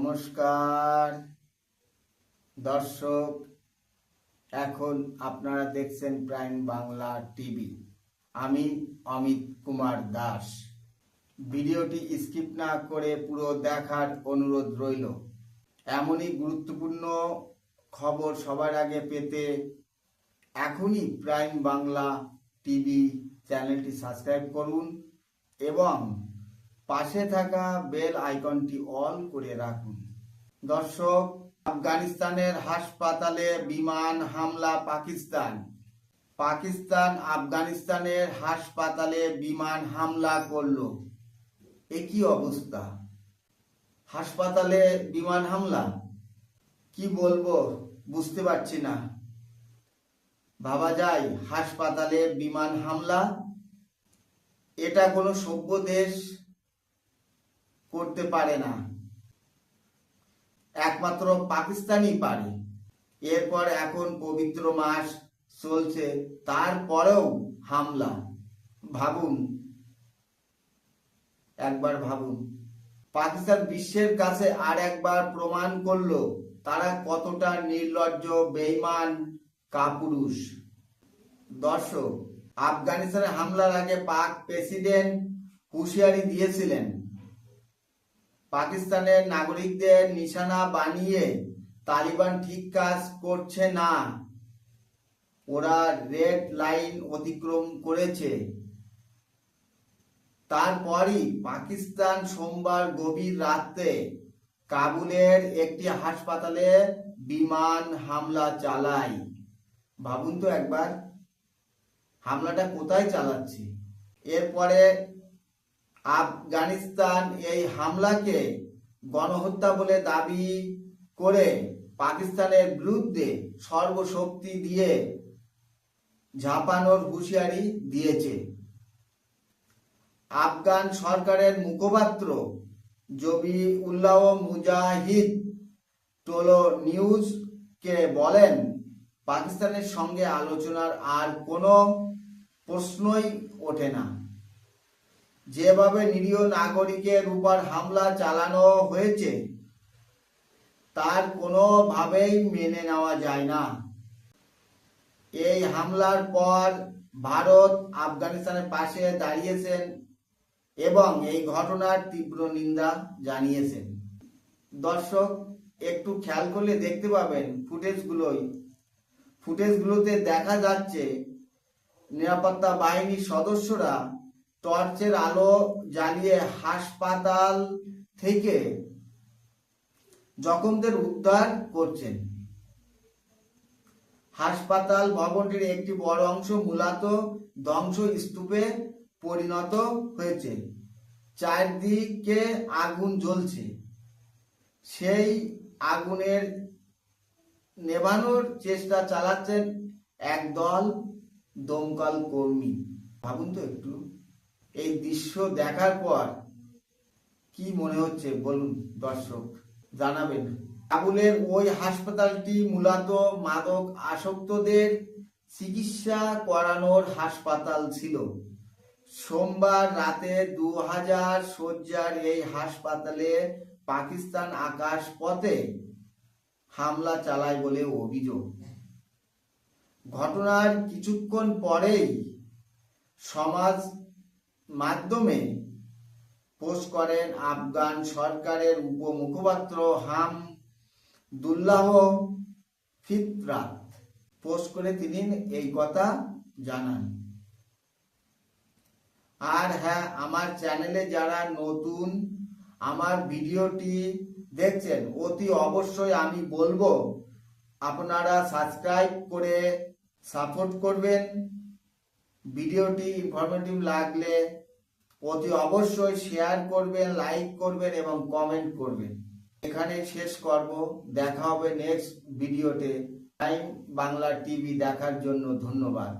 নমস্কার দর্শক, এখন আপনারা দেখছেন প্রাইম বাংলা টিভি। আমি অমিত কুমার দাস। ভিডিওটি স্কিপ না করে পুরো দেখার অনুরোধ রইল। এমনই গুরুত্বপূর্ণ খবর সবার আগে পেতে এখনই প্রাইম বাংলা টিভি চ্যানেলটি সাবস্ক্রাইব করুন এবং পাশে থাকা বেল আইকনটি অন করে রাখুন। দর্শক, আফগানিস্তানের হাসপাতালে বিমান হামলা। পাকিস্তান আফগানিস্তানের হাসপাতালে বিমান হামলা করলো। একই অবস্থা, হাসপাতালে বিমান হামলা। কি বলবো বুঝতে পারছি না। ভাবা যায় হাসপাতালে বিমান হামলা? এটা কোনো সভ্য দেশ করতে পারে না, একমাত্র পাকিস্তানই পারে। এরপর এখন পবিত্র মাস চলছে, তারপরেও হামলা। একবার ভাবুন, পাকিস্তান বিশ্বের কাছে আর একবার প্রমাণ করলো তারা কতটা নির্লজ্জ, বেঈমান, কাপুরুষ। দর্শক, আফগানিস্তানে হামলার আগে পাক প্রেসিডেন্ট হুঁশিয়ারি দিয়েছিলেন, পাকিস্তানের নাগরিকদের নিশানা বানিয়ে তালিবান ঠিক কাজ করছে না, ওরা রেড লাইন অতিক্রম করেছে। তারপরই পাকিস্তান সোমবার গভীর রাতে কাবুলের একটি হাসপাতালে বিমান হামলা চালায়। ভাবুন তো একবার, হামলাটা কোথায় চালাচ্ছে। এরপরে আফগানিস্তান এই হামলাকে গণহত্যা বলে দাবি করে পাকিস্তানের বিরুদ্ধে সর্বশক্তি দিয়ে ঝাঁপানোর হুঁশিয়ারি দিয়েছে। আফগান সরকারের মুখপাত্র জবিউল্লাহ মুজাহিদ টোলো নিউজকে বলেন, পাকিস্তানের সঙ্গে আলোচনার আর কোনো প্রশ্নই ওঠে না। যেভাবে নিরীহ নাগরিকের উপর হামলা চালানো হয়েছে তার কোনোভাবেই মেনে নেওয়া যায় না। এই হামলার পর ভারত আফগানিস্তানের পাশে দাঁড়িয়েছেন এবং এই ঘটনার তীব্র নিন্দা জানিয়েছেন। দর্শক, একটু খেয়াল করলে দেখতে পাবেন ফুটেজগুলোতে দেখা যাচ্ছে নিরাপত্তা বাহিনীর সদস্যরা টর্চের আলো জ্বালিয়ে হাসপাতাল থেকে জখমদের উদ্ধার করছেন। হাসপাতাল ভবনটির একটি বড় অংশ মূলত ধ্বংসস্তূপে পরিণত হয়েছে। চারদিকে আগুন জ্বলছে। সেই আগুনের নেভানোর চেষ্টা চালাচ্ছেন একদল দমকল কর্মী। ভাবুন তো একটু, এই দৃশ্য দেখার পর কি মনে হচ্ছে বলুন দর্শক, জানাবেন। কাবুলের ওই হাসপাতালটি মূলত মাদক আসক্তদের চিকিৎসা করানোর হাসপাতাল ছিল। সোমবার রাতে 2000 শয্যার এই হাসপাতালে পাকিস্তান আকাশ পথে হামলা চালায় বলে অভিযোগ। ঘটনার কিছুক্ষণ পরেই সমাজ মাধ্যমে পোস্ট করেন আফগান সরকারের উপমুখপাত্র হামদুল্লাহ ফিতরাত। পোস্ট করে তিনি এই কথা জানান। আর হ্যাঁ, আমার চ্যানেলে যারা নতুন আমার ভিডিওটি দেখছেন, অতি অবশ্যই আমি বলবো আপনারা সাবস্ক্রাইব করে সাপোর্ট করবেন। ভিডিওটি ইনফরমেটিভ লাগলে অতি অবশ্যই শেয়ার করবেন, লাইক করবেন এবং কমেন্ট করবেন। এখানে শেষ করব, দেখা হবে নেক্সট ভিডিওতে। টাইম বাংলা টিভি দেখার জন্য ধন্যবাদ।